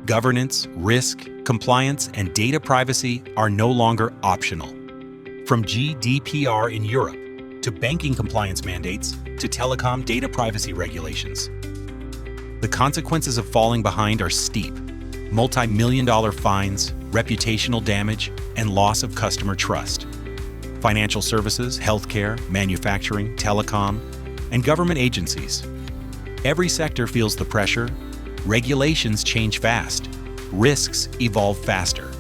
Governance, risk, compliance, and data privacy are no longer optional. From GDPR in Europe, to banking compliance mandates, to telecom data privacy regulations. The consequences of falling behind are steep: multi-million-dollar fines, reputational damage, and loss of customer trust. Financial services, healthcare, manufacturing, telecom, and government agencies. Every sector feels the pressure. Regulations change fast. Risks evolve faster.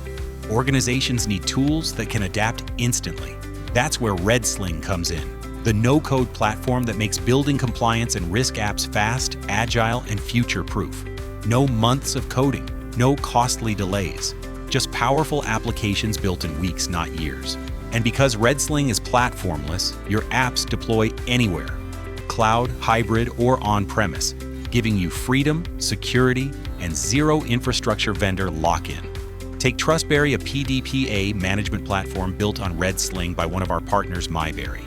Organizations need tools that can adapt instantly. That's where redSling comes in, the no-code platform that makes building compliance and risk apps fast, agile, and future-proof. No months of coding, no costly delays, just powerful applications built in weeks, not years. And because redSling is platformless, your apps deploy anywhere, cloud, hybrid, or on-premise, giving you freedom, security, and zero infrastructure vendor lock-in. Take Trustberry, a PDPA management platform built on redSling by one of our partners, MyBerry.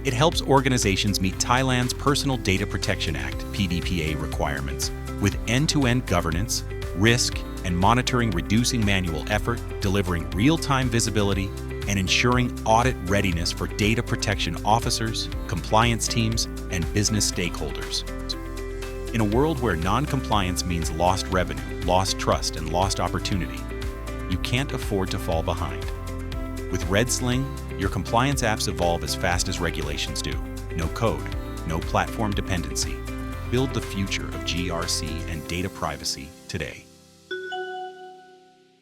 It helps organizations meet Thailand's Personal Data Protection Act (PDPA) requirements with end-to-end governance, risk, and monitoring, reducing manual effort, delivering real-time visibility, and ensuring audit readiness for data protection officers, compliance teams, and business stakeholders. In a world where non-compliance means lost revenue, lost trust, and lost opportunity, you can't afford to fall behind. With redSling, your compliance apps evolve as fast as regulations do. No code, no platform dependency. Build the future of GRC and data privacy today.